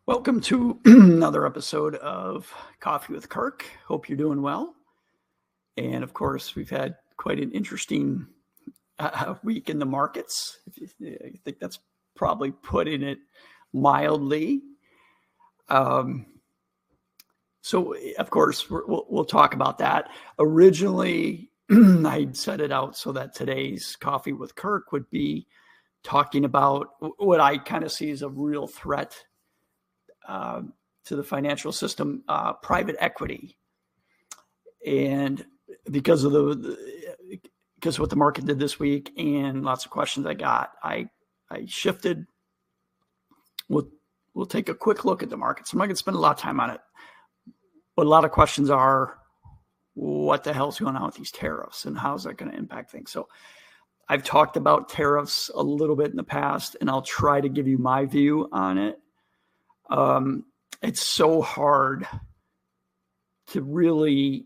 Welcome to another episode of Coffee with Kirk. Hope you're doing well. And of course, we've had quite an interesting week in the markets. I think that's probably putting it mildly. So, of course, we'll talk about that. Originally, I'd set it out so that today's Coffee with Kirk would be talking about what I kind of see as a real threat to the financial system, private equity. And because of what the market did this week and lots of questions I got, I shifted. We'll take a quick look at the markets. I'm not going to spend a lot of time on it, but a lot of questions are, what the hell's going on with these tariffs and how's that going to impact things? So I've talked about tariffs a little bit in the past, and I'll try to give you my view on it. It's so hard to really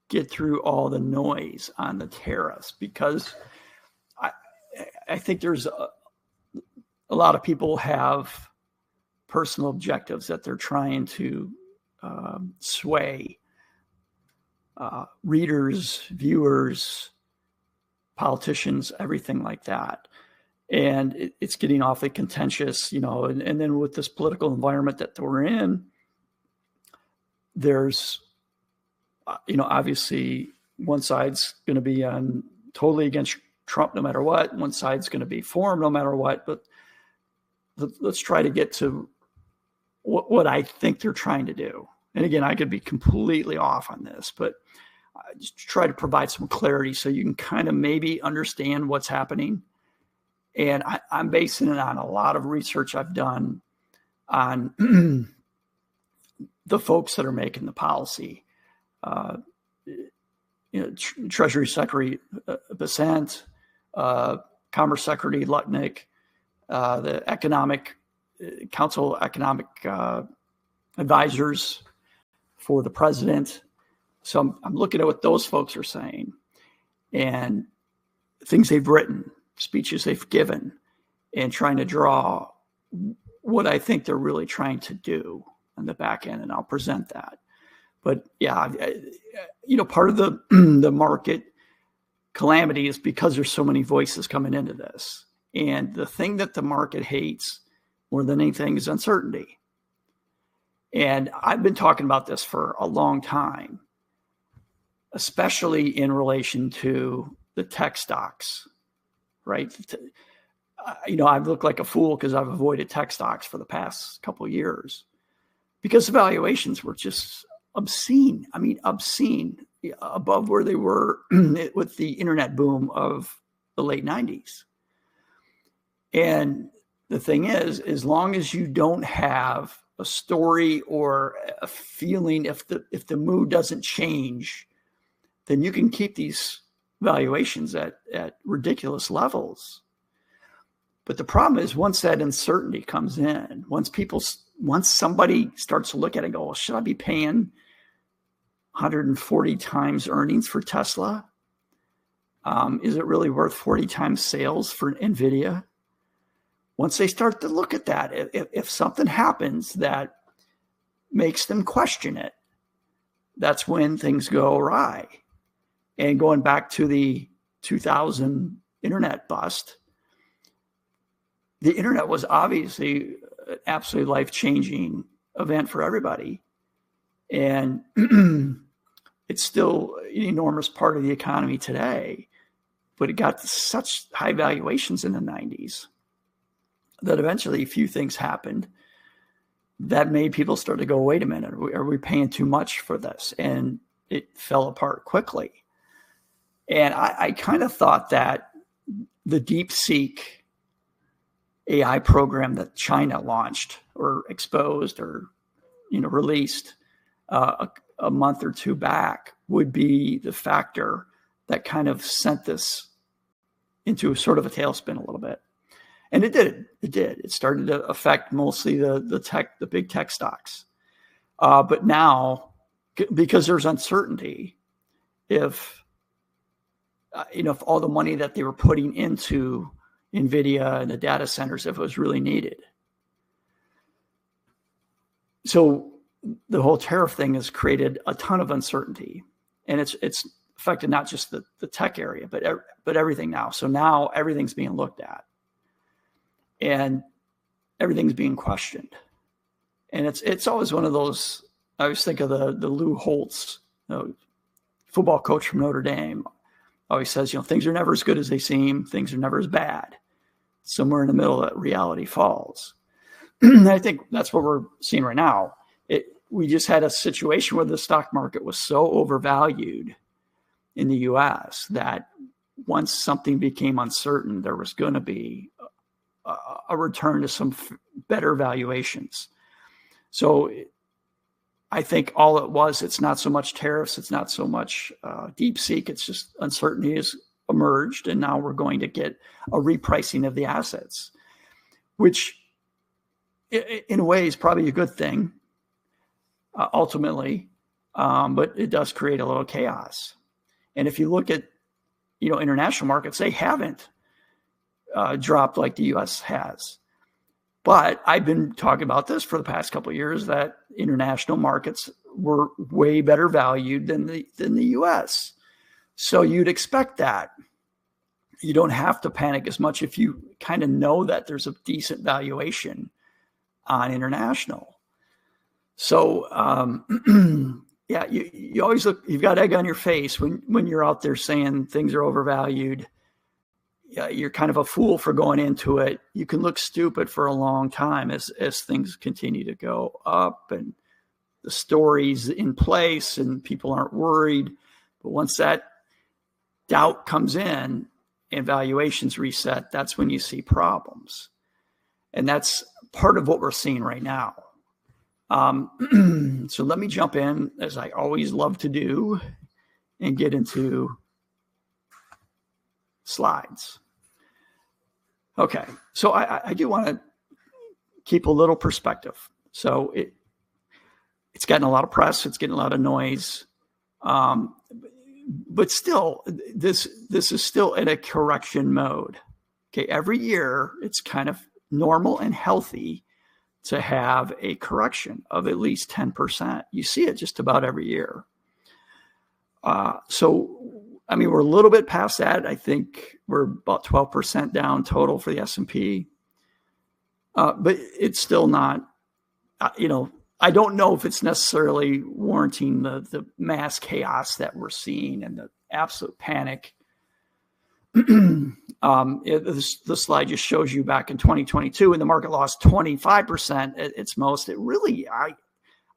get through all the noise on the tariffs because I think there's a lot of people have personal objectives that they're trying to sway readers, viewers, politicians, everything like that. And it's getting awfully contentious, and then with this political environment that we're in, there's, obviously one side's going to be totally against Trump no matter what. One side's going to be for him no matter what. But let's try to get to what I think they're trying to do. And again, I could be completely off on this, but I just try to provide some clarity so you can kind of maybe understand what's happening. And I'm basing it on a lot of research I've done on the folks that are making the policy. Treasury Secretary Bessent, Commerce Secretary Lutnick, the Economic Council Economic Advisors for the president. So I'm looking at what those folks are saying and things they've written, speeches they've given, and trying to draw what I think they're really trying to do on the back end, and I'll present that. But yeah, part of the market calamity is because there's so many voices coming into this. And the thing that the market hates more than anything is uncertainty. And I've been talking about this for a long time, especially in relation to the tech stocks. Right. I've looked like a fool because I've avoided tech stocks for the past couple of years because the valuations were just obscene. I mean, obscene, above where they were with the internet boom of the late 90s. And the thing is, as long as you don't have a story or a feeling, if the mood doesn't change, then you can keep these valuations at ridiculous levels. But the problem is once that uncertainty comes in, once somebody starts to look at it and go, well, should I be paying 140 times earnings for Tesla? Is it really worth 40 times sales for NVIDIA? Once they start to look at that, if something happens that makes them question it, that's when things go awry. And going back to the 2000 internet bust, the internet was obviously an absolutely life-changing event for everybody. And it's still an enormous part of the economy today, but it got to such high valuations in the 90s that eventually a few things happened that made people start to go, wait a minute, are we paying too much for this? And it fell apart quickly. And I kind of thought that the DeepSeek AI program that China launched or exposed or released a month or two back would be the factor that kind of sent this into sort of a tailspin a little bit. And it did. It started to affect mostly the big tech stocks. But now, because there's uncertainty, if all the money that they were putting into NVIDIA and the data centers, if it was really needed. So the whole tariff thing has created a ton of uncertainty, and it's affected not just the tech area, but everything now. So now everything's being looked at, and everything's being questioned. And it's always one of those. I always think of the Lou Holtz, football coach from Notre Dame. Always says, things are never as good as they seem. Things are never as bad. Somewhere in the middle, that reality falls. I think that's what we're seeing right now. We just had a situation where the stock market was so overvalued in the U.S. that once something became uncertain, there was going to be a return to some better valuations. So I think all it was, it's not so much tariffs, it's not so much DeepSeek, it's just uncertainty has emerged, and now we're going to get a repricing of the assets, which in a way is probably a good thing ultimately, but it does create a little chaos. And if you look at international markets, they haven't dropped like the U.S. has. But I've been talking about this for the past couple of years, that international markets were way better valued than the U.S. So you'd expect that. You don't have to panic as much if you kind of know that there's a decent valuation on international. So yeah, you always look. You've got egg on your face when you're out there saying things are overvalued. You're kind of a fool for going into it. You can look stupid for a long time as things continue to go up and the story's in place and people aren't worried. But once that doubt comes in and valuations reset, that's when you see problems. And that's part of what we're seeing right now. So let me jump in, as I always love to do, and get into slides. Okay, so I do want to keep a little perspective. So it's getting a lot of press, it's getting a lot of noise, but still, this is still in a correction mode. Okay, every year it's kind of normal and healthy to have a correction of at least 10%. You see it just about every year. So, I mean, we're a little bit past that. I think we're about 12% down total for the S&P. But it's still not, I don't know if it's necessarily warranting the mass chaos that we're seeing and the absolute panic. The slide just shows you back in 2022 when the market lost 25% at its most. It really,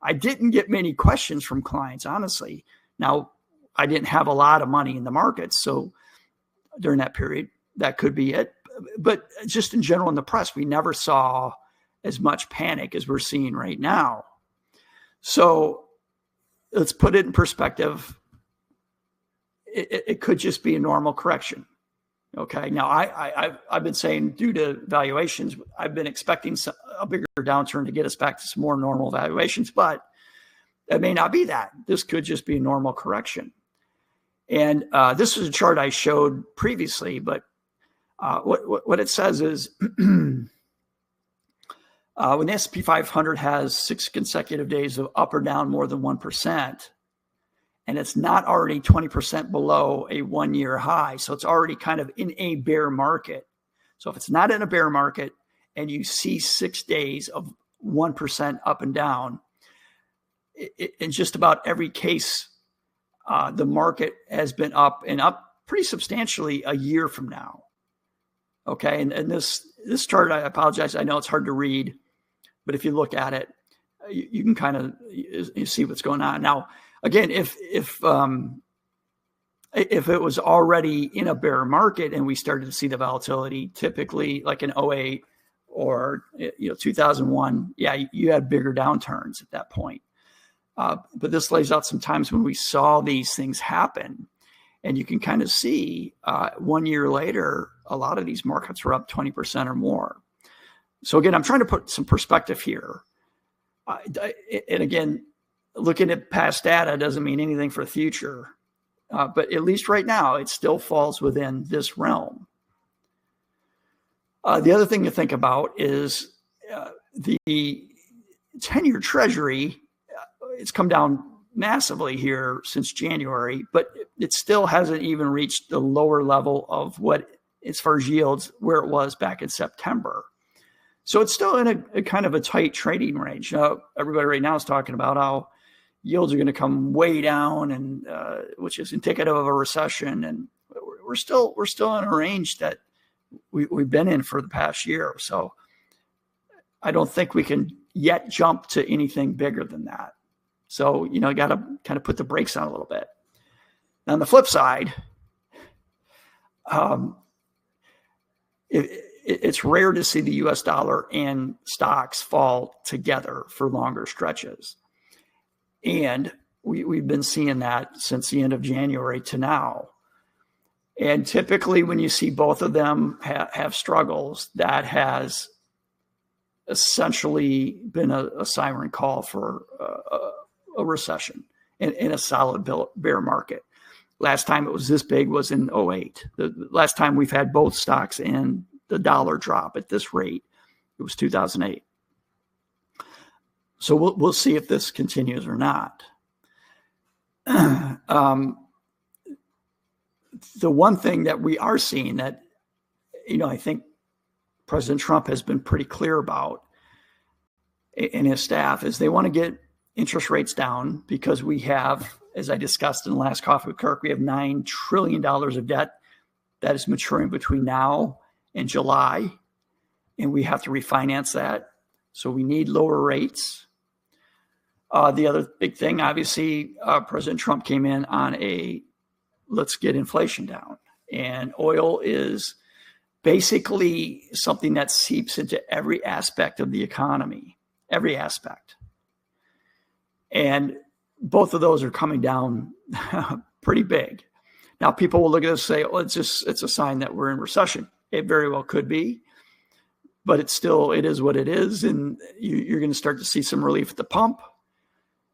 I didn't get many questions from clients, honestly. Now, I didn't have a lot of money in the markets, so during that period, that could be it. But just in general in the press, we never saw as much panic as we're seeing right now. So let's put it in perspective. It could just be a normal correction. Okay. Now, I've been saying due to valuations, I've been expecting a bigger downturn to get us back to some more normal valuations, but it may not be that. This could just be a normal correction. And this is a chart I showed previously, but what it says is when the S&P 500 has 6 consecutive days of up or down more than 1%, and it's not already 20% below a one-year high, so it's already kind of in a bear market. So if it's not in a bear market and you see 6 days of 1% up and down, in just about every case, the market has been up and up pretty substantially a year from now. Okay, and this chart, I apologize, I know it's hard to read, but if you look at it, you can kind of you see what's going on. Now, again, if it was already in a bear market and we started to see the volatility, typically like in 2008 or 2001, yeah, you had bigger downturns at that point. But this lays out some times when we saw these things happen, and you can kind of see 1 year later, a lot of these markets were up 20% or more. So again, I'm trying to put some perspective here. And again, looking at past data doesn't mean anything for the future. But at least right now, it still falls within this realm. The other thing to think about is 10-year Treasury, it's come down massively here since January, but it still hasn't even reached the lower level of what, as far as yields, where it was back in September. So it's still in a kind of a tight trading range. Everybody right now is talking about how yields are going to come way down, and which is indicative of a recession. And we're still in a range that we've been in for the past year. So I don't think we can yet jump to anything bigger than that. So, you got to kind of put the brakes on a little bit. Now, on the flip side, it's rare to see the US dollar and stocks fall together for longer stretches. And we've been seeing that since the end of January to now. And typically when you see both of them have struggles, that has essentially been a siren call for a recession in a solid bear market. Last time it was this big was in 2008. The last time we've had both stocks and the dollar drop at this rate, it was 2008. So we'll see if this continues or not. The one thing that we are seeing that, I think President Trump has been pretty clear about, and his staff, is they want to get interest rates down because we have, as I discussed in the last Coffee with Kirk, we have $9 trillion of debt that is maturing between now and July, and we have to refinance that. So we need lower rates. The other big thing, obviously, President Trump came in on let's get inflation down. And oil is basically something that seeps into every aspect of the economy, every aspect. And both of those are coming down pretty big. Now, people will look at this and say, it's a sign that we're in recession. It very well could be, but it is what it is. And you're going to start to see some relief at the pump.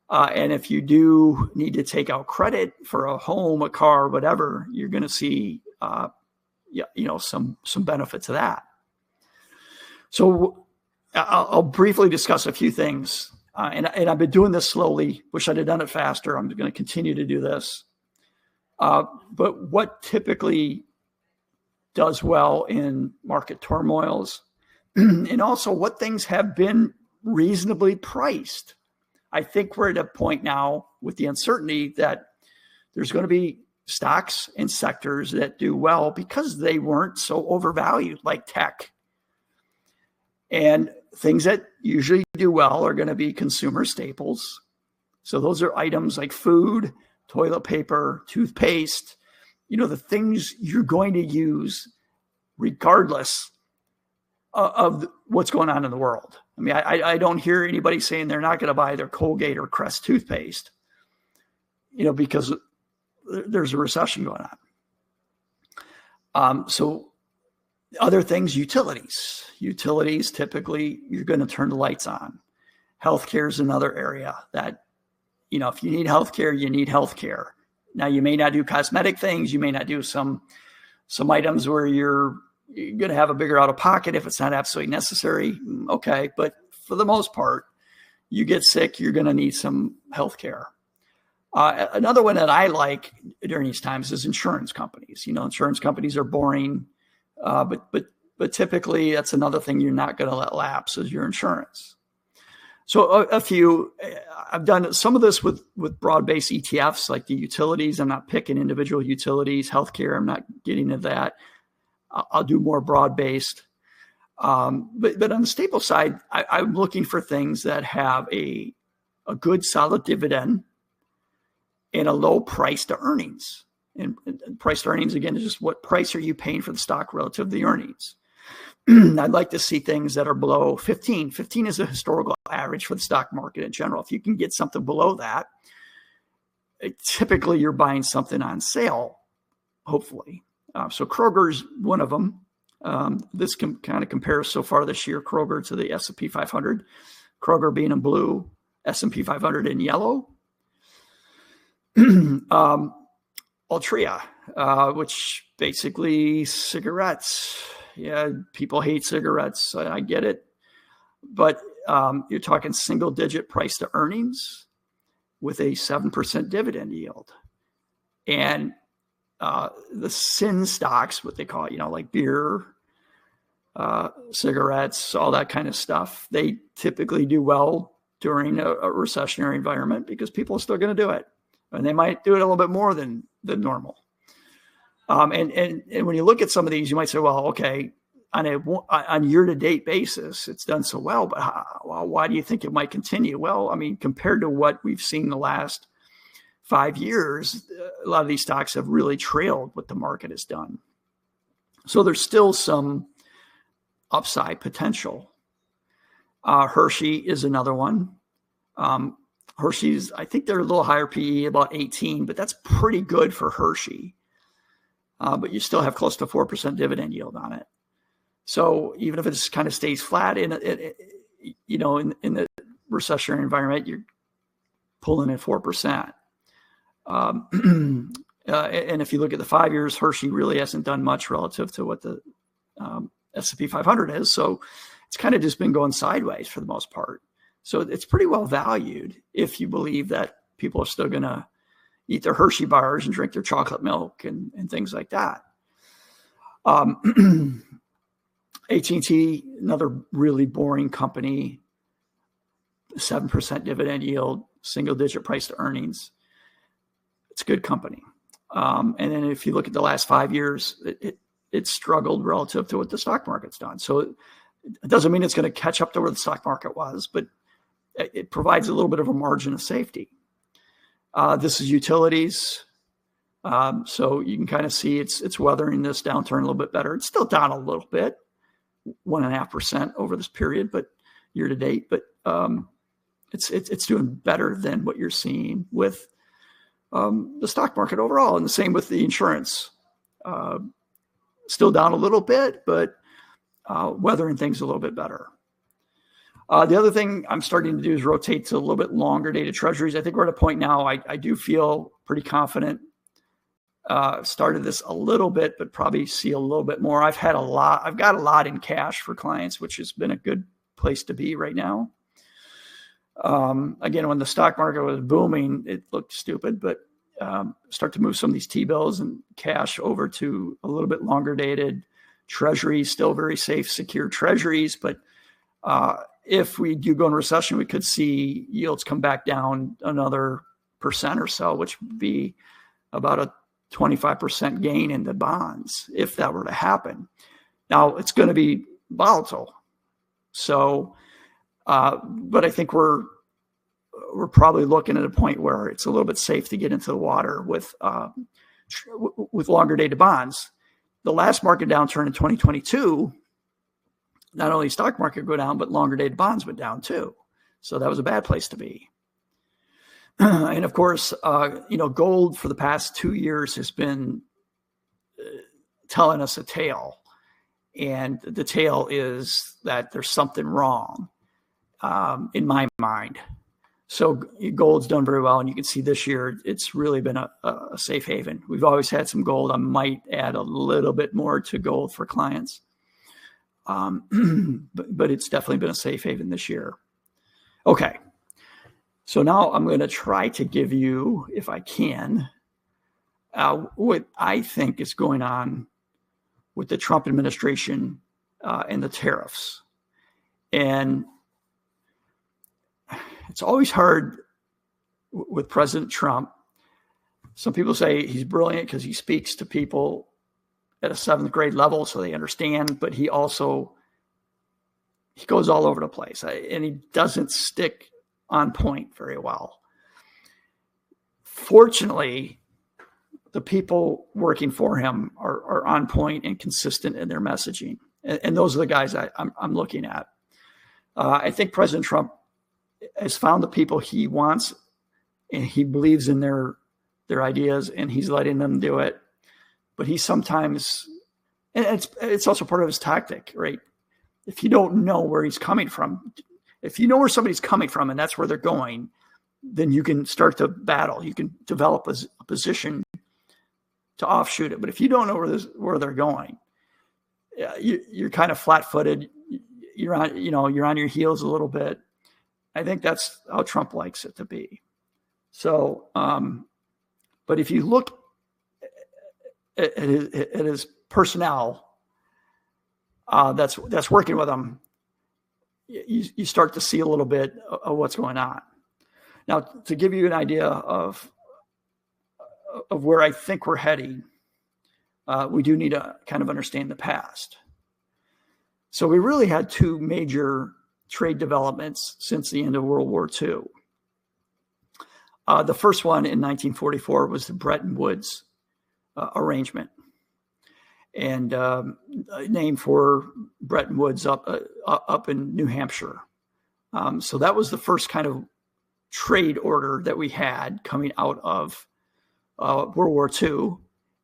And if you do need to take out credit for a home, a car, whatever, you're going to see, some benefits of that. So I'll briefly discuss a few things. And I've been doing this slowly. Wish I'd have done it faster. I'm going to continue to do this. But what typically does well in market turmoils, and also what things have been reasonably priced. I think we're at a point now with the uncertainty that there's going to be stocks and sectors that do well because they weren't so overvalued, like tech. And things that usually do well are going to be consumer staples. So those are items like food, toilet paper, toothpaste, the things you're going to use regardless of what's going on in the world. I mean, I don't hear anybody saying they're not going to buy their Colgate or Crest toothpaste, because there's a recession going on. So other things, utilities, typically you're going to turn the lights on. Healthcare is another area that, if you need healthcare, you need healthcare. Now, you may not do cosmetic things. You may not do some items where you're going to have a bigger out of pocket if it's not absolutely necessary. Okay. But for the most part, you get sick, you're going to need some healthcare. Another one that I like during these times is insurance companies. Insurance companies are boring, but typically that's another thing you're not going to let lapse is your insurance. So I've done some of this with broad-based ETFs like the utilities. I'm not picking individual utilities, healthcare. I'm not getting into that. I'll do more broad-based. But on the staple side, I'm looking for things that have a good solid dividend and a low price to earnings. And price to earnings, again, is just what price are you paying for the stock relative to the earnings. I'd like to see things that are below 15. 15 is a historical average for the stock market in general. If you can get something below that, typically you're buying something on sale, hopefully. So Kroger's one of them. This kind of compares so far this year, Kroger to the S&P 500. Kroger being in blue, S&P 500 in yellow. Altria, which basically cigarettes. Yeah, people hate cigarettes. I get it. But you're talking single-digit price to earnings with a 7% dividend yield. And the sin stocks, what they call it, like beer, cigarettes, all that kind of stuff, they typically do well during a recessionary environment because people are still going to do it. And they might do it a little bit more than normal. And when you look at some of these, you might say, well, okay, on year-to-date basis, it's done so well, but why do you think it might continue? Well, I mean, compared to what we've seen the last 5 years, a lot of these stocks have really trailed what the market has done. So there's still some upside potential. Hershey is another one. Hershey's, I think they're a little higher PE, about 18, but that's pretty good for Hershey. But you still have close to 4% dividend yield on it. So even if it just kind of stays flat in the recessionary environment, you're pulling in 4%. And if you look at the 5 years, Hershey really hasn't done much relative to what the S&P 500 is. So it's kind of just been going sideways for the most part. So it's pretty well valued if you believe that people are still going to eat their Hershey bars and drink their chocolate milk and things like that. AT&T, another really boring company, 7% dividend yield, single-digit price to earnings. It's a good company. And then if you look at the last 5 years, it struggled relative to what the stock market's done. So it doesn't mean it's going to catch up to where the stock market was, but it provides a little bit of a margin of safety. This is utilities. So you can kind of see it's weathering this downturn a little bit better. It's still down a little bit, 1.5% over this period, but year to date. But it's doing better than what you're seeing with the stock market overall, and the same with the insurance. Still down a little bit, but weathering things a little bit better. The other thing I'm starting to do is rotate to a little bit longer dated treasuries. I think we're at a point now I do feel pretty confident. Started this a little bit, but probably see a little bit more. I've got a lot in cash for clients, which has been a good place to be right now. Again, when the stock market was booming, it looked stupid, but start to move some of these T-bills and cash over to a little bit longer dated treasuries, still very safe, secure treasuries. But if we do go in recession, we could see yields come back down another % or so, which would be about a 25% gain in the bonds if that were to happen. Now, it's going to be volatile. So, but I think we're probably looking at a point where it's a little bit safe to get into the water with longer dated bonds. The last market downturn in 2022, not only stock market go down, but longer dated bonds went down too. So that was a bad place to be. And of course, gold for the past 2 years has been telling us a tale. And the tale is that there's something wrong in my mind. So gold's done very well. And you can see this year, it's really been a safe haven. We've always had some gold. I might add a little bit more to gold for clients. But it's definitely been a safe haven this year. Okay. So now I'm going to try to give you, if I can, what I think is going on with the Trump administration and the tariffs. And it's always hard with President Trump. Some people say he's brilliant because he speaks to people at a 7th grade level so they understand, but he goes all over the place and he doesn't stick on point very well. Fortunately, the people working for him are on point and consistent in their messaging. And those are the guys I'm looking at. I think President Trump has found the people he wants and he believes in their ideas and he's letting them do it. But he sometimes, and it's also part of his tactic, right? If you don't know where he's coming from, if you know where somebody's coming from and that's where they're going, then you can start to battle. You can develop a position to offshoot it. But if you don't know where they're going, you're kind of flat-footed. you're on your heels a little bit. I think that's how Trump likes it to be. So, but if you look at his personnel that's working with him, you start to see a little bit of what's going on. Now, to give you an idea of where I think we're heading, we do need to kind of understand the past. So we really had two major trade developments since the end of World War II. The first one in 1944 was the Bretton Woods arrangement, and named for Bretton Woods up in New Hampshire. So that was the first kind of trade order that we had coming out of World War II.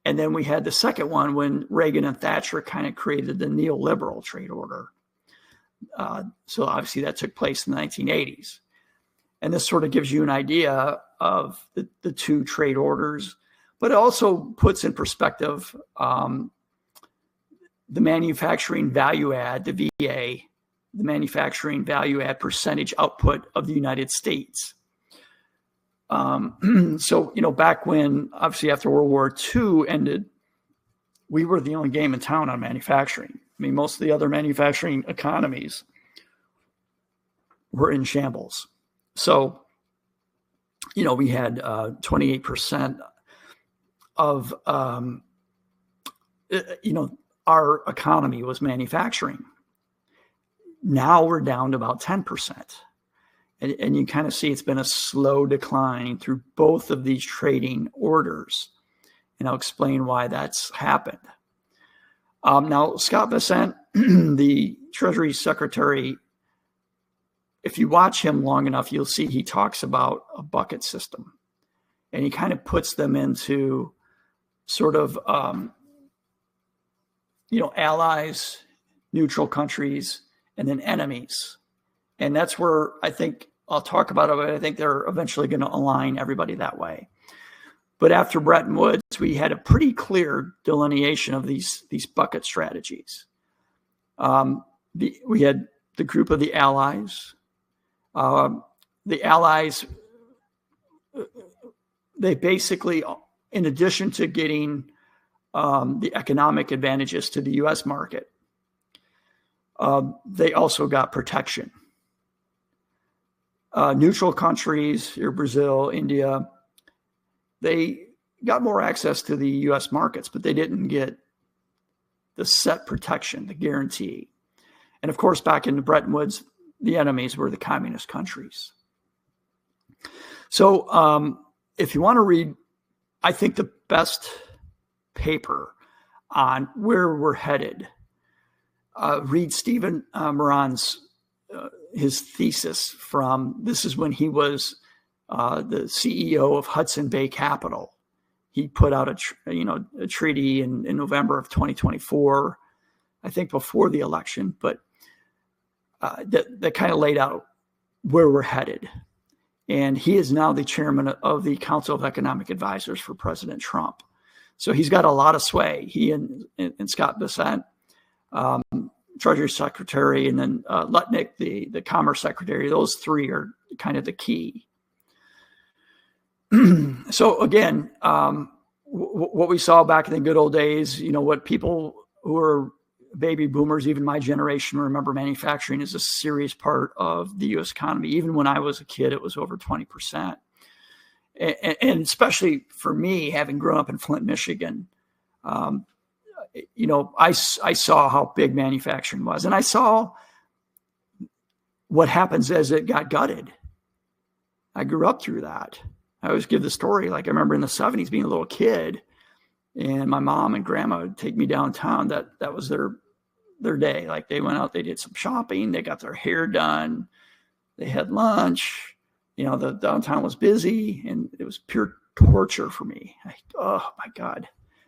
And then we had the second one when Reagan and Thatcher kind of created the neoliberal trade order. So obviously that took place in the 1980s. And this sort of gives you an idea of the two trade orders, but it also puts in perspective the manufacturing value add, the VA, the manufacturing value add percentage output of the United States. So, back when, obviously after World War II ended, we were the only game in town on manufacturing. I mean, most of the other manufacturing economies were in shambles. So, we had 28% of, our economy was manufacturing. Now we're down to about 10%. And you kind of see it's been a slow decline through both of these trading orders. And I'll explain why that's happened. Now, Scott Bessent, the Treasury Secretary, if you watch him long enough, you'll see he talks about a bucket system. And he kind of puts them into sort of, allies, neutral countries, and then enemies. And that's where I think I'll talk about it, but I think they're eventually going to align everybody that way. But after Bretton Woods, we had a pretty clear delineation of these bucket strategies. We had the group of the allies. The allies, they basically, in addition to getting the economic advantages to the U.S. market, they also got protection. Neutral countries, here Brazil, India, they got more access to the U.S. markets, but they didn't get the set protection, the guarantee. And of course, back in Bretton Woods, the enemies were the communist countries. So if you want to read, I think the best paper on where we're headed, read Stephen Miran's his thesis from, this is when he was the CEO of Hudson Bay Capital. He put out a treaty in November of 2024, I think before the election, but that kind of laid out where we're headed. And he is now the chairman of the Council of Economic Advisors for President Trump. So he's got a lot of sway. He and Scott Bessent, Treasury Secretary, and then Lutnick, the Commerce Secretary, those three are kind of the key. So again, what we saw back in the good old days, what people who are baby boomers, even my generation, remember manufacturing is a serious part of the U.S. economy. Even when I was a kid, it was over 20%. And especially for me, having grown up in Flint, Michigan, I saw how big manufacturing was, and I saw what happens as it got gutted. I grew up through that. I always give the story. Like I remember in the 70s being a little kid, and my mom and grandma would take me downtown. That was their day. Like they went out, they did some shopping, they got their hair done, they had lunch. The downtown was busy, and it was pure torture for me. Oh my God,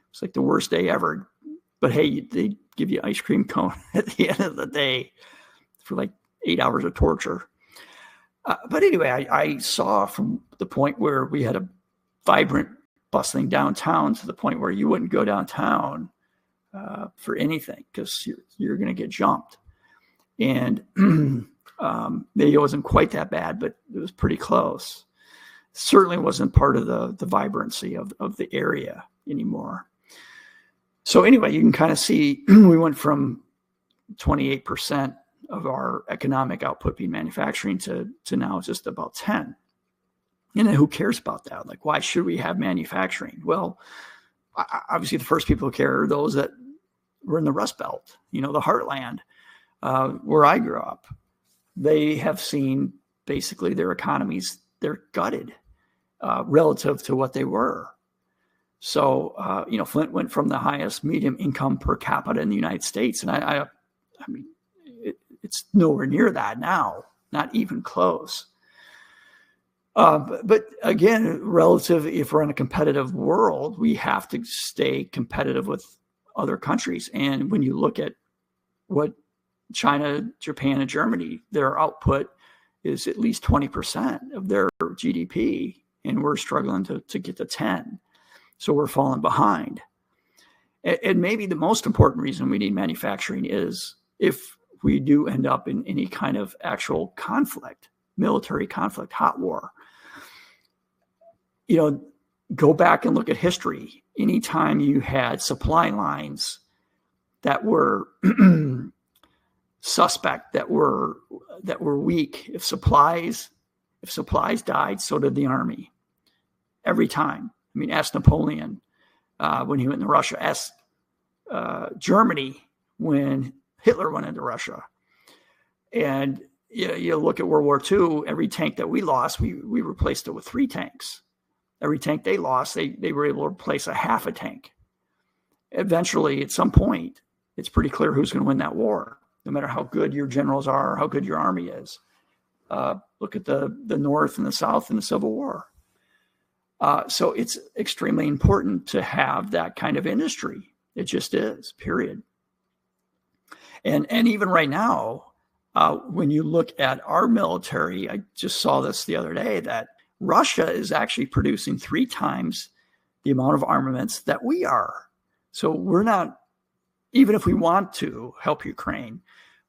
it's like the worst day ever. But hey, they give you ice cream cone at the end of the day for like 8 hours of torture. But anyway, I saw from the point where we had a vibrant, bustling downtown to the point where you wouldn't go downtown for anything because you're going to get jumped. And maybe it wasn't quite that bad, but it was pretty close. Certainly wasn't part of the vibrancy of the area anymore. So anyway, you can kind of see we went from 28% of our economic output being manufacturing to now just about 10. And then who cares about that? Like, why should we have manufacturing? Well, obviously the first people who care are those that were in the Rust Belt, the heartland, where I grew up. They have seen basically their economies, they're gutted relative to what they were. So, Flint went from the highest median income per capita in the United States. And I mean, it's nowhere near that now, not even close. But again, relative, if we're in a competitive world, we have to stay competitive with other countries. And when you look at what China, Japan, and Germany, their output is at least 20% of their GDP, and we're struggling to get to 10. So we're falling behind. And maybe the most important reason we need manufacturing is if we do end up in any kind of actual conflict, military conflict, hot war. Go back and look at history. Anytime you had supply lines that were suspect, that were weak, if supplies died, so did the army. Every time. I mean, ask Napoleon when he went into Russia. Ask Germany when Hitler went into Russia. And you look at World War II, every tank that we lost, we replaced it with 3 tanks. Every tank they lost, they were able to replace a half a tank. Eventually, at some point, it's pretty clear who's going to win that war, no matter how good your generals are, or how good your army is. Look at the North and the South in the Civil War. So it's extremely important to have that kind of industry. It just is, period. And even right now, when you look at our military, I just saw this the other day, that Russia is actually producing 3 times the amount of armaments that we are. So we're not, even if we want to help Ukraine,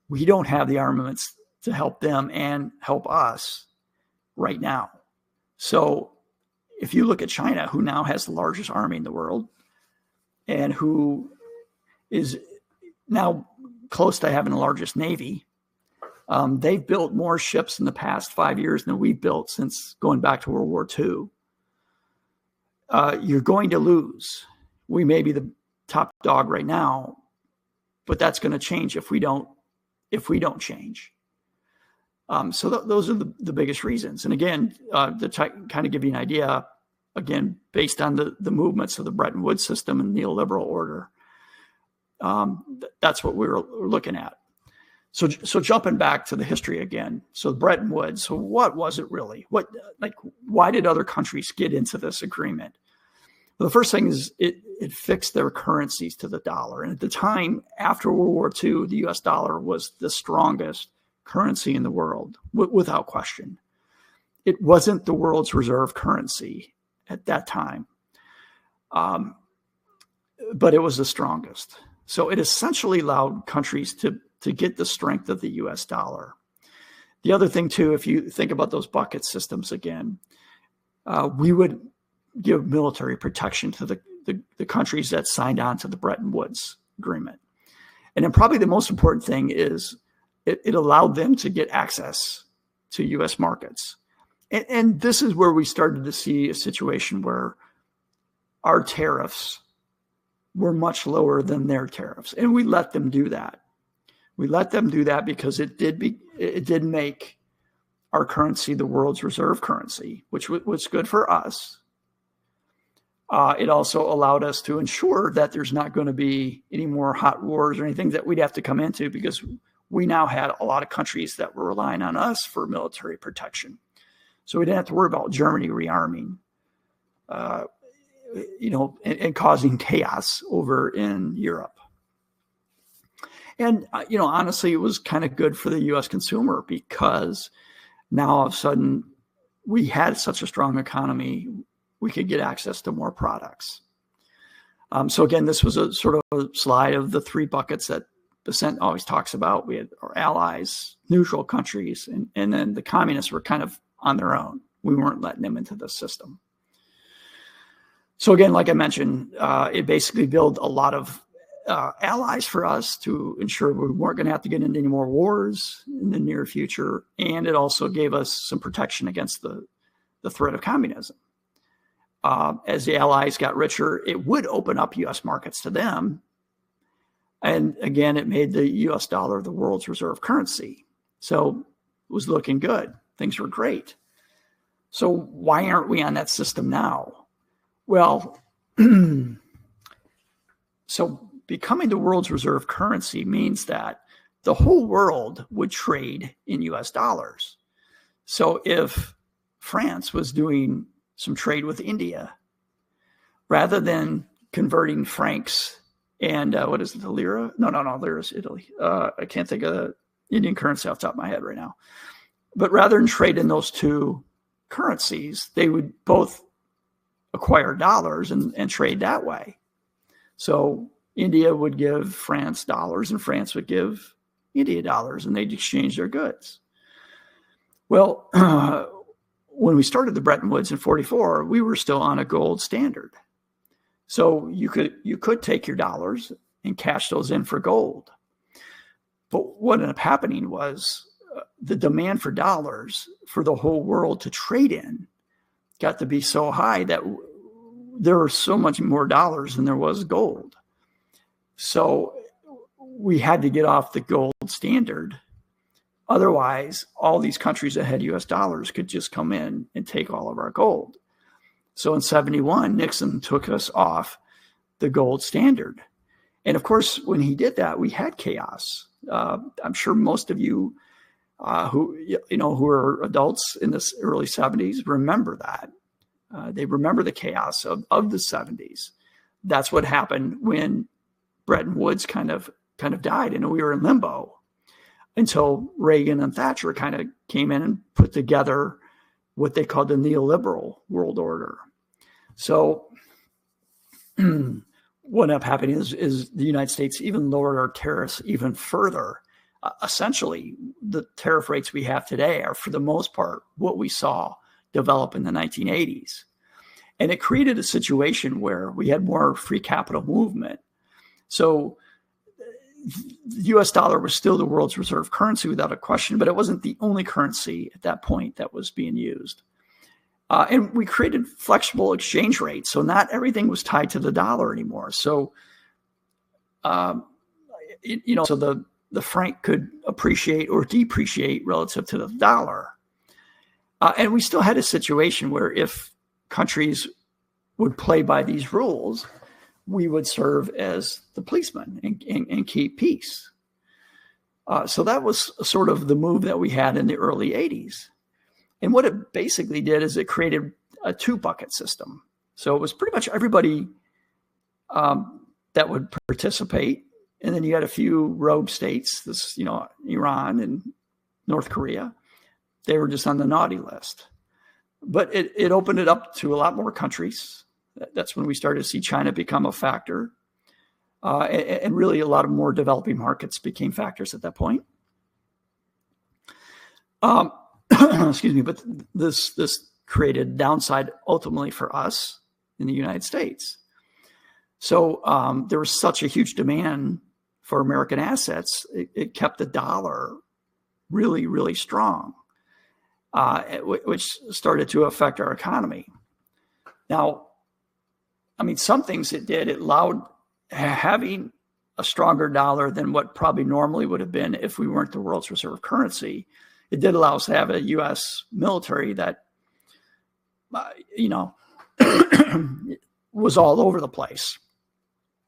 we don't have the armaments to help them and help us right now. So if you look at China, who now has the largest army in the world and who is now close to having the largest navy, they've built more ships in the past 5 years than we've built since going back to World War II. You're going to lose. We may be the top dog right now, but that's going to change if we don't change. So those are the biggest reasons. And again, to kind of give you an idea, again, based on the movements of the Bretton Woods system and neoliberal order, that's what we were looking at. So jumping back to the history again. So Bretton Woods. So what was it really? Why did other countries get into this agreement? Well, the first thing is it fixed their currencies to the dollar. And at the time, after World War II, the U.S. dollar was the strongest currency in the world, without question. It wasn't the world's reserve currency at that time, but it was the strongest. So it essentially allowed countries to get the strength of the U.S. dollar. The other thing, too, if you think about those bucket systems again, we would give military protection to the countries that signed on to the Bretton Woods Agreement. And then probably the most important thing is it allowed them to get access to U.S. markets. And this is where we started to see a situation where our tariffs were much lower than their tariffs. And we let them do that. We let them do that because it did make our currency the world's reserve currency, which was good for us. It also allowed us to ensure that there's not going to be any more hot wars or anything that we'd have to come into, because we now had a lot of countries that were relying on us for military protection. So we didn't have to worry about Germany rearming, and causing chaos over in Europe. And, honestly, it was kind of good for the U.S. consumer, because now all of a sudden we had such a strong economy, we could get access to more products. So again, this was a sort of a slide of the 3 buckets that Bessent always talks about. We had our allies, neutral countries, and then the communists were kind of on their own. We weren't letting them into the system. So again, like I mentioned, it basically built a lot of allies for us to ensure we weren't going to have to get into any more wars in the near future. And it also gave us some protection against the threat of communism. As the allies got richer, it would open up U.S. markets to them. And again, it made the U.S. dollar the world's reserve currency. So it was looking good. Things were great. So why aren't we on that system now? Well, so becoming the world's reserve currency means that the whole world would trade in U.S. dollars. So if France was doing some trade with India, rather than converting francs and what is it, the lira? No, lira's Italy. I can't think of the Indian currency off the top of my head right now. But rather than trade in those two currencies, they would both acquire dollars and trade that way. So India would give France dollars and France would give India dollars, and they'd exchange their goods. Well, when we started the Bretton Woods in 1944, we were still on a gold standard. So you could take your dollars and cash those in for gold. But what ended up happening was the demand for dollars for the whole world to trade in got to be so high that there were so much more dollars than there was gold. So we had to get off the gold standard. Otherwise, all these countries that had US dollars could just come in and take all of our gold. So in 1971, Nixon took us off the gold standard. And of course, when he did that, we had chaos. I'm sure most of you who are adults in the early 70s remember that. They remember the chaos of the 70s. That's what happened when Bretton Woods kind of died, and we were in limbo until Reagan and Thatcher kind of came in and put together what they called the neoliberal world order. So what ended up happening is the United States even lowered our tariffs even further. Essentially, the tariff rates we have today are, for the most part, what we saw develop in the 1980s. And it created a situation where we had more free capital movement. So the US dollar was still the world's reserve currency without a question, but it wasn't the only currency at that point that was being used. And we created flexible exchange rates. So not everything was tied to the dollar anymore. So, so the franc could appreciate or depreciate relative to the dollar. And we still had a situation where if countries would play by these rules, we would serve as the policeman and keep peace. So that was sort of the move that we had in the early 80s. And what it basically did is it created a two-bucket system. So it was pretty much everybody that would participate. And then you had a few rogue states, Iran and North Korea. They were just on the naughty list. But it opened it up to a lot more countries. That's when we started to see China become a factor. And really a lot of more developing markets became factors at that point. Excuse me, but this created downside ultimately for us in the United States. So there was such a huge demand for American assets, it kept the dollar really, really strong, which started to affect our economy. Now, I mean, some things it did, it allowed having a stronger dollar than what probably normally would have been if we weren't the world's reserve currency. It did allow us to have a U.S. military that, was all over the place.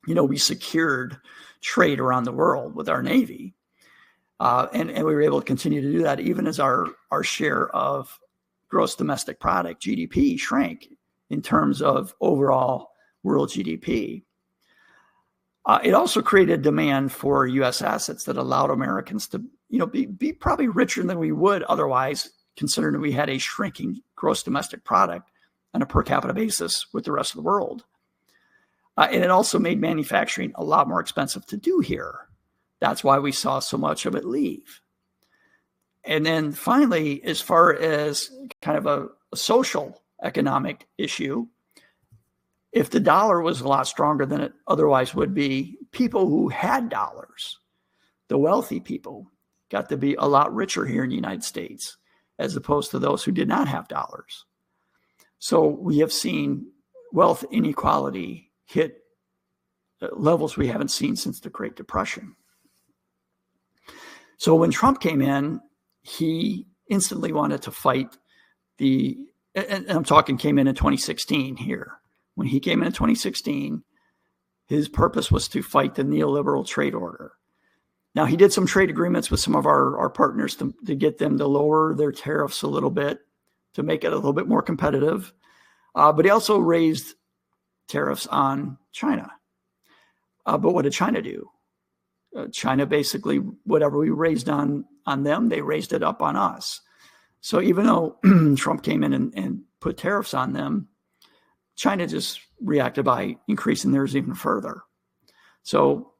We secured trade around the world with our Navy. And we were able to continue to do that even as our share of gross domestic product, GDP, shrank in terms of overall world GDP. It also created demand for U.S. assets that allowed Americans to be probably richer than we would otherwise, considering we had a shrinking gross domestic product on a per capita basis with the rest of the world. And it also made manufacturing a lot more expensive to do here That's why we saw so much of it leave. And then finally, as far as kind of a social economic issue, if the dollar was a lot stronger than it otherwise would be, people who had dollars, the wealthy people, got to be a lot richer here in the United States, as opposed to those who did not have dollars. So we have seen wealth inequality hit levels we haven't seen since the Great Depression. So when Trump came in, he instantly wanted to fight and I'm talking came in 2016 here. When he came in 2016, his purpose was to fight the neoliberal trade order. Now, he did some trade agreements with some of our partners to get them to lower their tariffs a little bit, to make it a little bit more competitive. But he also raised tariffs on China. But what did China do? China basically, whatever we raised on them, they raised it up on us. So even though Trump came in and put tariffs on them, China just reacted by increasing theirs even further. So,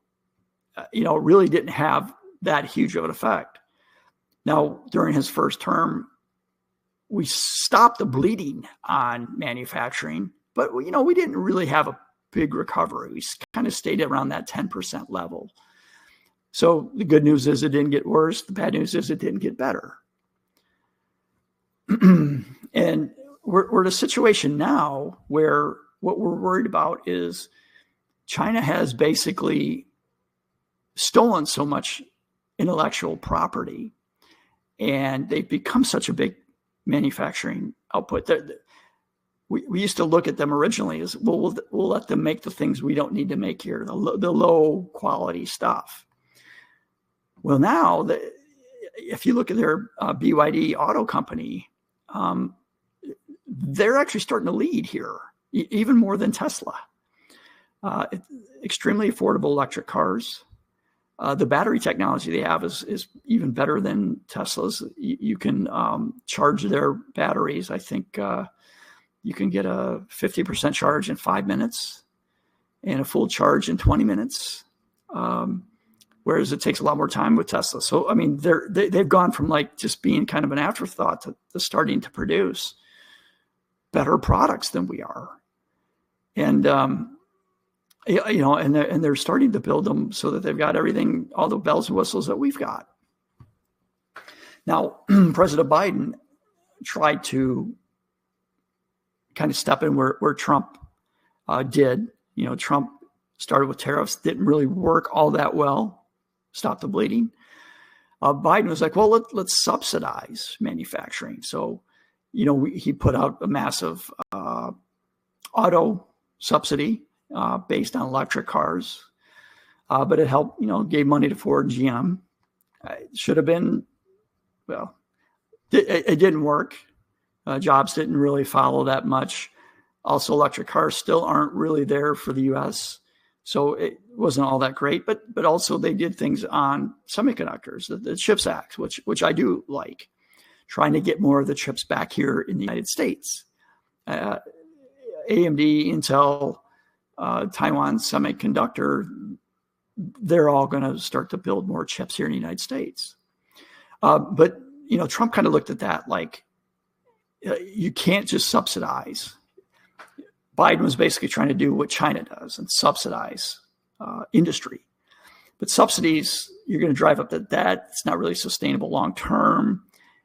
it really didn't have that huge of an effect. Now, during his first term, we stopped the bleeding on manufacturing, but, we didn't really have a big recovery. We kind of stayed around that 10% level. So the good news is it didn't get worse. The bad news is it didn't get better. And we're in a situation now where what we're worried about is China has basically stolen so much intellectual property, and they've become such a big manufacturing output that we used to look at them originally as, well, we'll let them make the things we don't need to make here, the low quality stuff. Well, now, if you look at their BYD auto company, they're actually starting to lead here, even more than Tesla. Extremely affordable electric cars. The battery technology they have is even better than Tesla's. You can charge their batteries. I think you can get a 50% charge in 5 minutes and a full charge in 20 minutes, whereas it takes a lot more time with Tesla. So, I mean, they've gone from like just being kind of an afterthought to starting to produce better products than we are. And, and they're starting to build them so that they've got everything, all the bells and whistles that we've got. Now, President Biden tried to kind of step in where Trump did. Trump started with tariffs, didn't really work all that well, stop the bleeding. Biden was like, well, let's subsidize manufacturing. So, he put out a massive auto subsidy based on electric cars, but it helped, gave money to Ford and GM. It should have been, well, it didn't work. Jobs didn't really follow that much. Also, electric cars still aren't really there for the U.S., so it wasn't all that great. But also they did things on semiconductors, the CHIPS Act, which I do like, trying to get more of the chips back here in the United States. AMD, Intel, Taiwan Semiconductor, they're all going to start to build more chips here in the United States. But Trump kind of looked at that like, you can't just subsidize. Biden was basically trying to do what China does and subsidize industry. But subsidies, you're going to drive up the debt. It's not really sustainable long term.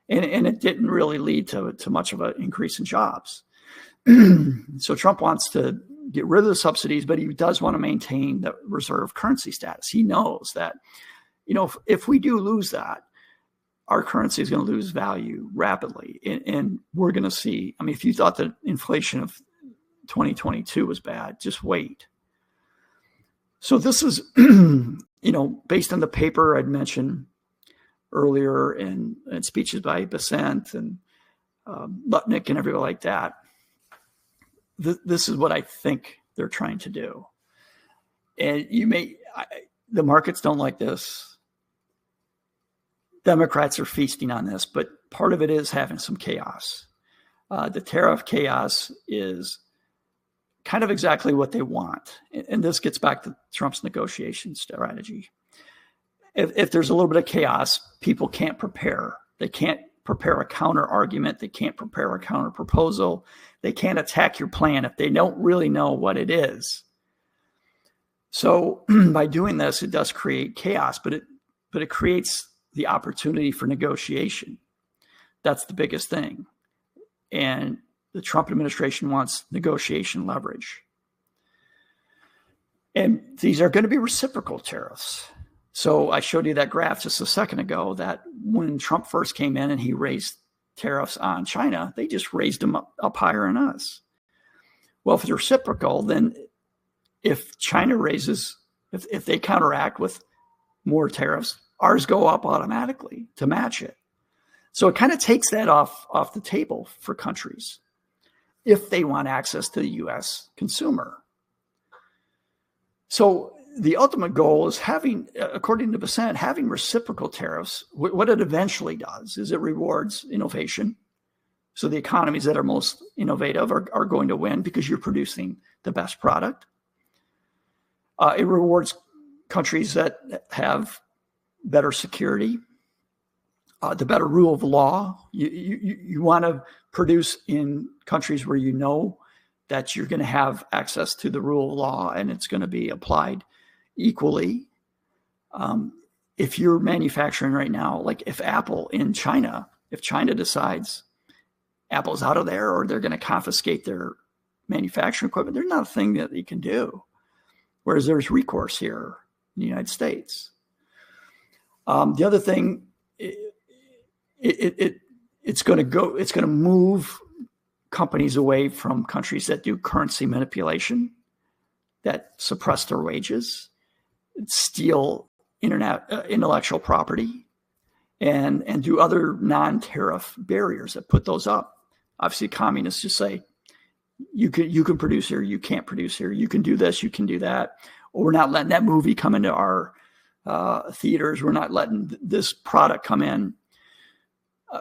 And it didn't really lead to much of an increase in jobs. So Trump wants to get rid of the subsidies, but he does want to maintain the reserve currency status. He knows that, if we do lose that, our currency is going to lose value rapidly. And we're going to see, if you thought that inflation of 2022 was bad, just wait. So this is, based on the paper I'd mentioned earlier and speeches by Bessent and Lutnick and everybody like that. This is what I think they're trying to do. And the markets don't like this. Democrats are feasting on this, but part of it is having some chaos. The tariff chaos is kind of exactly what they want. And this gets back to Trump's negotiation strategy. if there's a little bit of chaos, people can't prepare. They can't prepare a counter argument. They can't prepare a counter proposal. They can't attack your plan if they don't really know what it is. So by doing this, it does create chaos, but it creates the opportunity for negotiation. That's the biggest thing. And the Trump administration wants negotiation leverage. And these are going to be reciprocal tariffs. So I showed you that graph just a second ago that when Trump first came in and he raised tariffs on China, they just raised them up higher than us. Well, if it's reciprocal, then if China raises, if they counteract with more tariffs, ours go up automatically to match it. So it kind of takes that off the table for countries if they want access to the U.S. consumer. So the ultimate goal is having, according to Bessent, having reciprocal tariffs. What it eventually does is it rewards innovation. So the economies that are most innovative are going to win because you're producing the best product. It rewards countries that have better security, the better rule of law. You want to produce in countries where you know that you're going to have access to the rule of law and it's going to be applied equally. If you're manufacturing right now, like if Apple in China, if China decides Apple's out of there or they're going to confiscate their manufacturing equipment, there's not a thing that you can do. Whereas there's recourse here in the United States. The other thing, it's going to move companies away from countries that do currency manipulation, that suppress their wages, steal intellectual property, and do other non-tariff barriers that put those up. Obviously, communists just say, you can produce here, you can't produce here, you can do this, you can do that, or we're not letting that movie come into our theaters, we're not letting this product come in.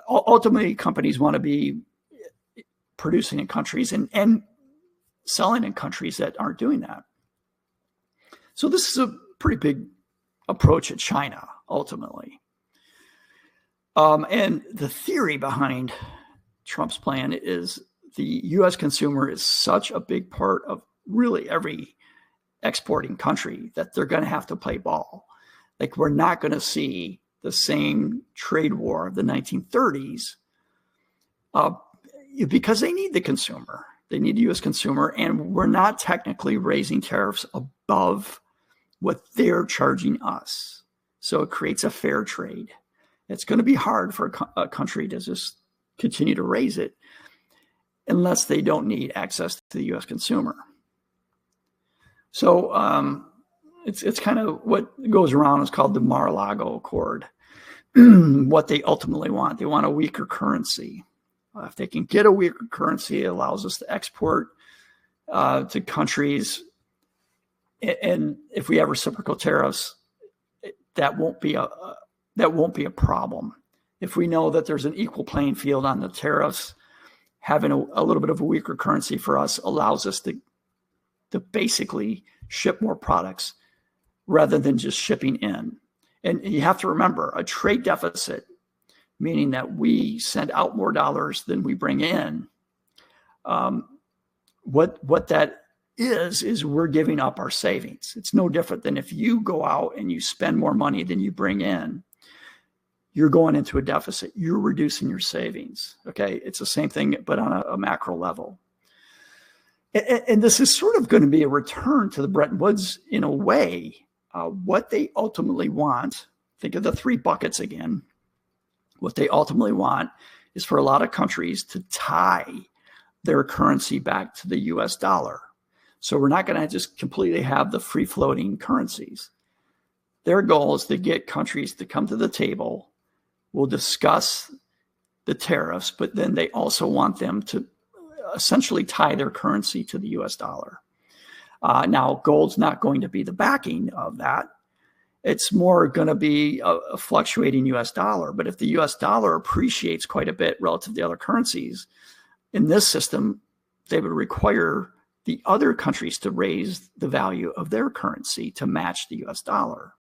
Ultimately, companies want to be producing in countries and selling in countries that aren't doing that. So this is a pretty big approach at China, ultimately. And the theory behind Trump's plan is the U.S. consumer is such a big part of really every exporting country that they're going to have to play ball. Like, we're not going to see the same trade war of the 1930s because they need the consumer. They need the U.S. consumer, and we're not technically raising tariffs above what they're charging us. So it creates a fair trade. It's going to be hard for a country to just continue to raise it unless they don't need access to the U.S. consumer. So it's kind of what goes around is called the Mar-a-Lago Accord. What they ultimately want, they want a weaker currency. If they can get a weaker currency, it allows us to export to countries. And if we have reciprocal tariffs, that won't be a problem. If we know that there's an equal playing field on the tariffs, having a little bit of a weaker currency for us allows us to basically ship more products rather than just shipping in. And you have to remember, a trade deficit, meaning that we send out more dollars than we bring in, what that is we're giving up our savings. It's no different than if you go out and you spend more money than you bring in, you're going into a deficit. You're reducing your savings. Okay, it's the same thing, but on a macro level. And this is sort of going to be a return to the Bretton Woods in a way. What they ultimately want, think of the three buckets again. What they ultimately want is for a lot of countries to tie their currency back to the US dollar. So we're not going to just completely have the free-floating currencies. Their goal is to get countries to come to the table. We'll discuss the tariffs, but then they also want them to essentially tie their currency to the US dollar. Now, gold's not going to be the backing of that. It's more going to be a fluctuating US dollar. But if the US dollar appreciates quite a bit relative to other currencies, in this system, they would require the other countries to raise the value of their currency to match the US dollar.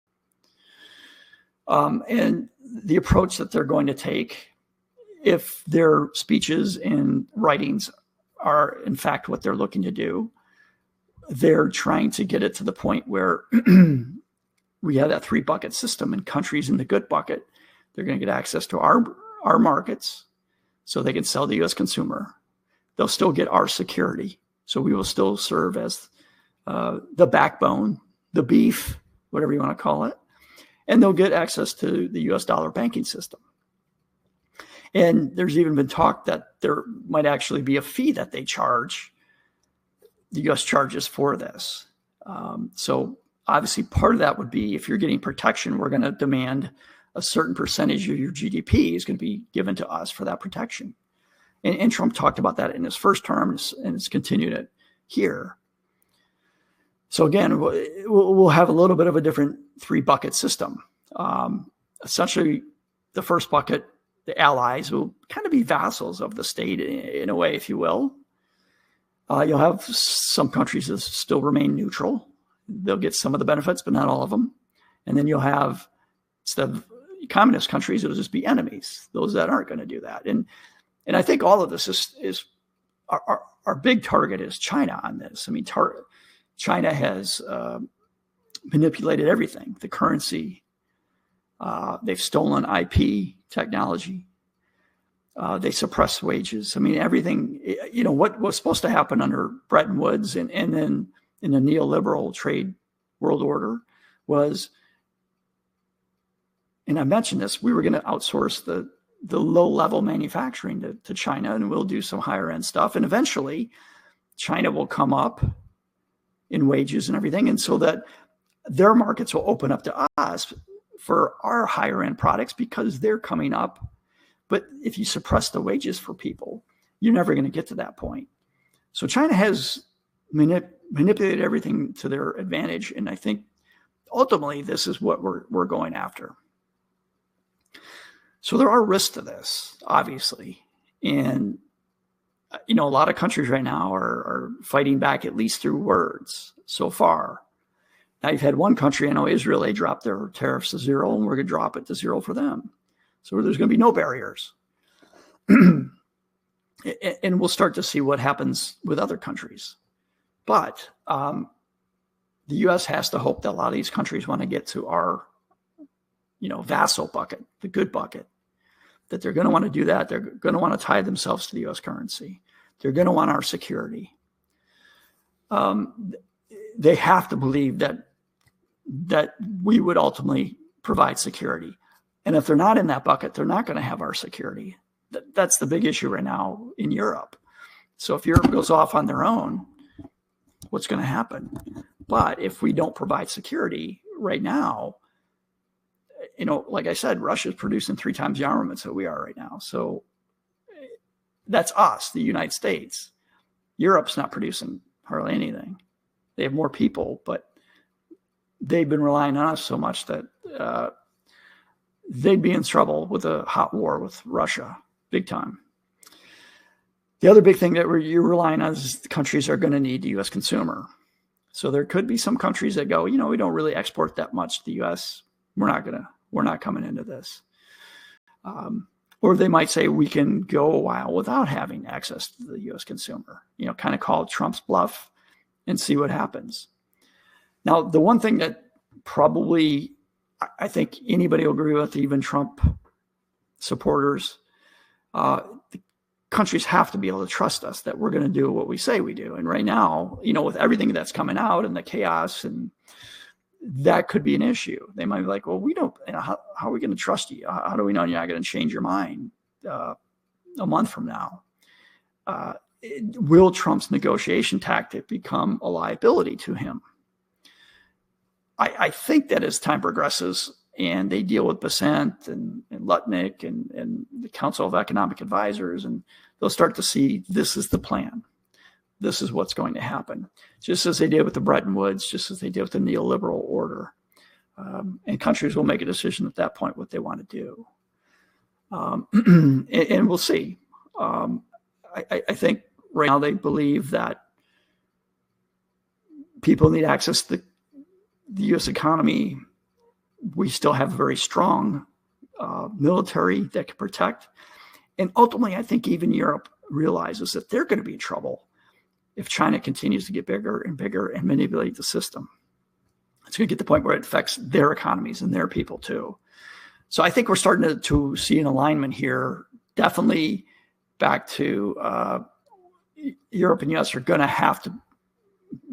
And the approach that they're going to take, if their speeches and writings are in fact what they're looking to do, they're trying to get it to the point where we have that 3-bucket system, and countries in the good bucket, they're going to get access to our markets so they can sell to the U.S. consumer. They'll still get our security. So we will still serve as the backbone, the beef, whatever you want to call it. And they'll get access to the U.S. dollar banking system. And there's even been talk that there might actually be a fee that they charge, the U.S. charges for this. So obviously part of that would be, if you're getting protection, we're going to demand a certain percentage of your GDP is going to be given to us for that protection. And Trump talked about that in his first term, and it's continued it here. So again, we'll have a little bit of a different 3-bucket system. Essentially, the first bucket, the allies, will kind of be vassals of the state in a way, if you will. You'll have some countries that still remain neutral. They'll get some of the benefits, but not all of them. And then you'll have, instead of communist countries, it'll just be enemies, those that aren't going to do that. And I think all of this is our big target is China on this. I mean, China has manipulated everything, the currency. They've stolen IP technology. They suppress wages. I mean, everything, what was supposed to happen under Bretton Woods and then in the neoliberal trade world order was, and I mentioned this, we were going to outsource the low-level manufacturing to China, and we'll do some higher-end stuff. And eventually, China will come up in wages and everything, and so that their markets will open up to us for our higher-end products because they're coming up. But if you suppress the wages for people, you're never going to get to that point. So China has manipulated everything to their advantage, and I think ultimately this is what we're going after. So there are risks to this, obviously. And, a lot of countries right now are fighting back, at least through words so far. Now you've had one country, I know Israel, they dropped their tariffs to 0, and we're going to drop it to 0 for them. So there's going to be no barriers. And we'll start to see what happens with other countries. But the U.S. has to hope that a lot of these countries want to get to our, vassal bucket, the good bucket, that they're going to want to do that. They're going to want to tie themselves to the U.S. currency. They're going to want our security. They have to believe that we would ultimately provide security. And if they're not in that bucket, they're not going to have our security. That's the big issue right now in Europe. So if Europe goes off on their own, what's going to happen? But if we don't provide security right now, like I said, Russia's producing 3 times the armaments that we are right now. So that's us, the United States. Europe's not producing hardly anything. They have more people, but they've been relying on us so much that they'd be in trouble with a hot war with Russia, big time. The other big thing that you're relying on is the countries are going to need the U.S. consumer. So there could be some countries that go, we don't really export that much to the U.S. We're not coming into this. Or they might say we can go a while without having access to the U.S. consumer, kind of call Trump's bluff and see what happens. Now, the one thing that probably I think anybody will agree with, even Trump supporters, the countries have to be able to trust us that we're going to do what we say we do. And right now, with everything that's coming out and the chaos, and that could be an issue. They might be like, well, we don't, how are we going to trust you? How do we know you're not going to change your mind a month from now? Will Trump's negotiation tactic become a liability to him? I think that as time progresses and they deal with Bessent and Lutnick and the Council of Economic Advisors, and they'll start to see this is the plan. This is what's going to happen, just as they did with the Bretton Woods, just as they did with the neoliberal order. And countries will make a decision at that point what they want to do. And we'll see. I think right now they believe that people need access to the U.S. economy we still have a very strong military that can protect. And ultimately, I think even Europe realizes that they're going to be in trouble if China continues to get bigger and bigger and manipulate the system. It's going to get to the point where it affects their economies and their people too. So I think we're starting to see an alignment here. Definitely back to Europe and US are going to have to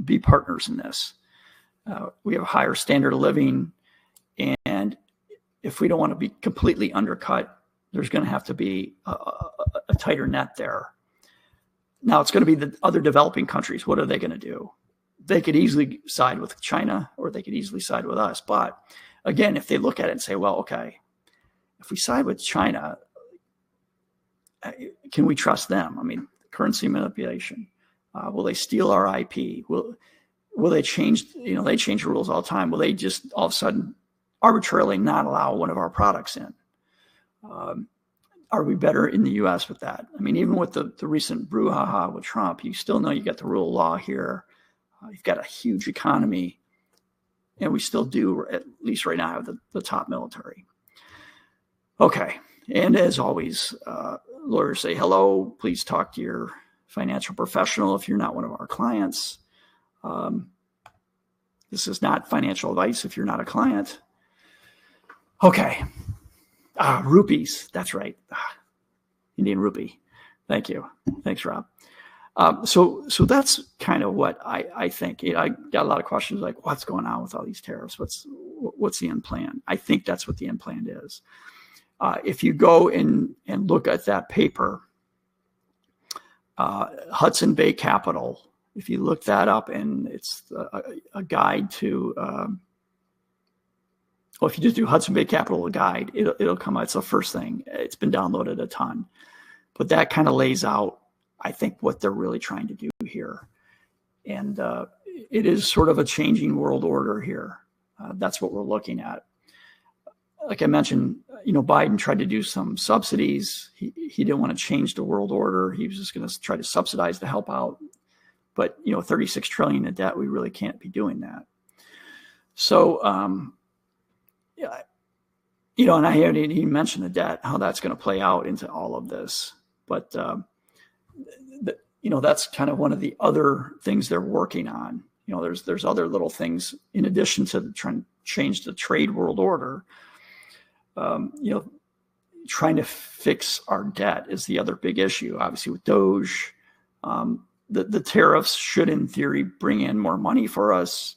be partners in this. We have a higher standard of living, and if we don't want to be completely undercut, there's going to have to be a tighter net there. Now it's going to be the other developing countries. What are they going to do? They could easily side with China, or they could easily side with us. But again, if they look at it and say, well, okay, if we side with China, can we trust them? I mean, currency manipulation. Will they steal our IP? Will they change? They change the rules all the time. Will they just all of a sudden arbitrarily not allow one of our products in? Are we better in the U.S. with that? I mean, even with the recent brouhaha with Trump, you still know you got the rule of law here. You've got a huge economy, and we still do, at least right now, have the top military. Okay, and as always, lawyers say, hello, please talk to your financial professional if you're not one of our clients. This is not financial advice if you're not a client. Okay. Rupees. That's right. Indian rupee. Thank you. Thanks, Rob. So that's kind of what I think. I got a lot of questions like, what's going on with all these tariffs? What's the end plan? I think that's what the end plan is. If you go and look at that paper, Hudson Bay Capital, if you look that up, and it's a guide to, if you just do Hudson Bay Capital guide, it'll come out. It's the first thing. It's been downloaded a ton. But that kind of lays out, I think, what they're really trying to do here. And it is sort of a changing world order here. That's what we're looking at. Like I mentioned, Biden tried to do some subsidies. He didn't want to change the world order. He was just going to try to subsidize to help out. But, 36 trillion in debt, we really can't be doing that. So, and I haven't even mentioned the debt, how that's going to play out into all of this. But, that's kind of one of the other things they're working on. There's other little things in addition to trying to change the trade world order. Trying to fix our debt is the other big issue. Obviously, with Doge, the tariffs should, in theory, bring in more money for us.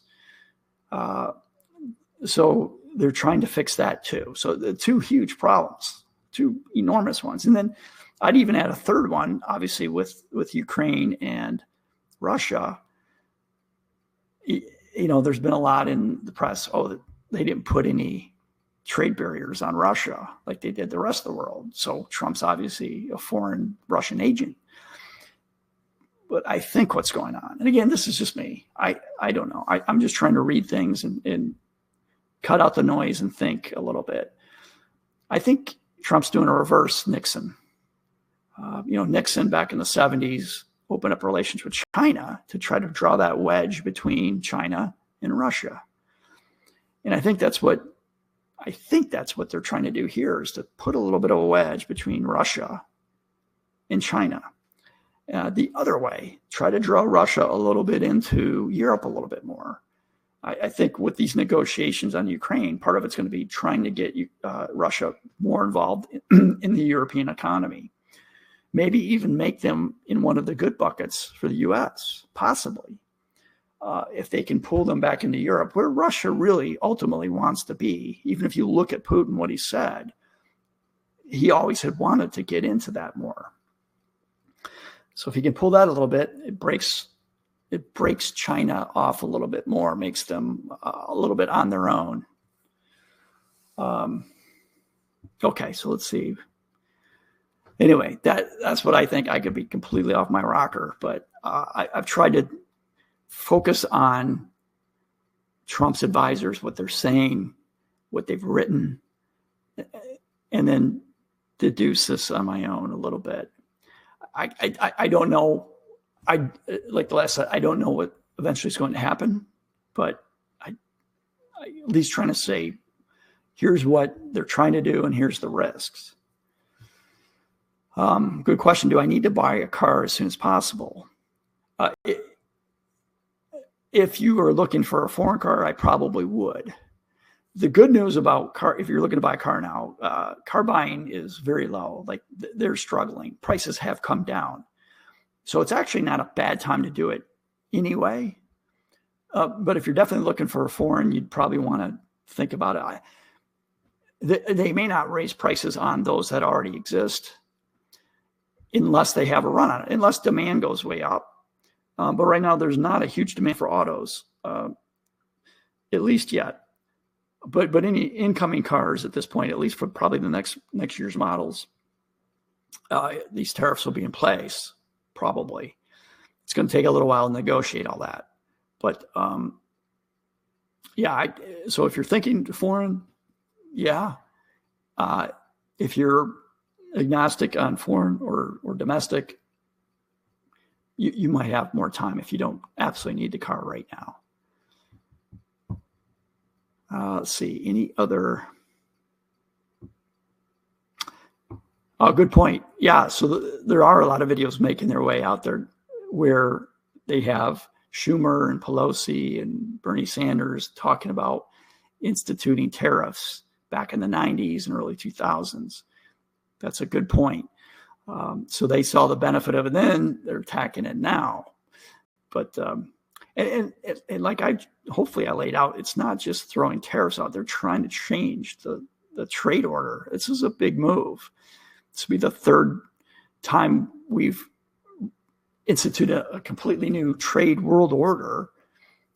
So they're trying to fix that too. So the two huge problems, two enormous ones. And then I'd even add a third one, obviously, with Ukraine and Russia. There's been a lot in the press, they didn't put any trade barriers on Russia like they did the rest of the world. So Trump's obviously a foreign Russian agent. But I think what's going on, and again, this is just me. I don't know. I'm just trying to read things and cut out the noise and think a little bit. I think Trump's doing a reverse Nixon. Nixon back in the 70s opened up relations with China to try to draw that wedge between China and Russia. And I think that's what they're trying to do here, is to put a little bit of a wedge between Russia and China. The other way, try to draw Russia a little bit into Europe a little bit more. I think with these negotiations on Ukraine, part of it's going to be trying to get Russia more involved in the European economy. Maybe even make them in one of the good buckets for the U.S., possibly. If they can pull them back into Europe, where Russia really ultimately wants to be. Even if you look at Putin, what he said, he always had wanted to get into that more. So if he can pull that a little bit, it breaks China off a little bit more, makes them a little bit on their own. Okay, so let's see. Anyway, that's what I think. I could be completely off my rocker, but I've tried to focus on Trump's advisors, what they're saying, what they've written, and then deduce this on my own a little bit. I don't know. Like the last, I don't know what eventually is going to happen, but I at least trying to say Here's what they're trying to do, and here's the risks. Good question. Do I need to buy a car as soon as possible? If you are looking for a foreign car, I probably would. The good news about car, if you're looking to buy a car now, car buying is very low. Like they're struggling. Prices have come down. So it's actually not a bad time to do it anyway. But if you're definitely looking for a foreign, you'd probably want to think about it. They may not raise prices on those that already exist unless they have a run on it, unless demand goes way up. But right now, there's not a huge demand for autos, at least yet. But any incoming cars at this point, at least for probably the next year's models, these tariffs will be in place, probably. It's going to take a little while to negotiate all that. But so if you're thinking foreign, yeah. If you're agnostic on foreign or domestic, you might have more time if you don't absolutely need the car right now. Let's see, any other? Oh, good point. Yeah, so there are a lot of videos making their way out there where they have Schumer and Pelosi and Bernie Sanders talking about instituting tariffs back in the 90s and early 2000s. That's a good point. So they saw the benefit of it then, they're attacking it now. But and like hopefully I laid out, it's not just throwing tariffs out. They're trying to change the trade order. This is a big move. This will be the third time we've instituted a completely new trade world order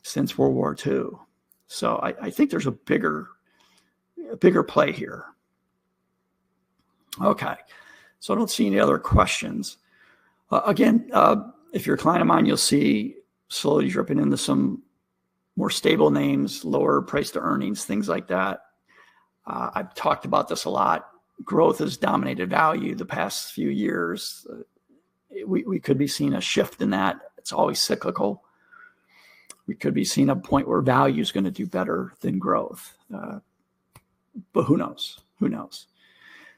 since World War II. So I think there's a bigger play here. Okay. So I don't see any other questions. Again, if you're a client of mine, you'll see slowly dripping into some more stable names, lower price to earnings, things like that. I've talked about this a lot. Growth has dominated value the past few years. We could be seeing a shift in that. It's always cyclical. We could be seeing a point where value is going to do better than growth. But who knows? Who knows?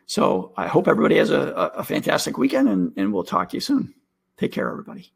So I hope everybody has a fantastic weekend, and we'll talk to you soon. Take care, everybody.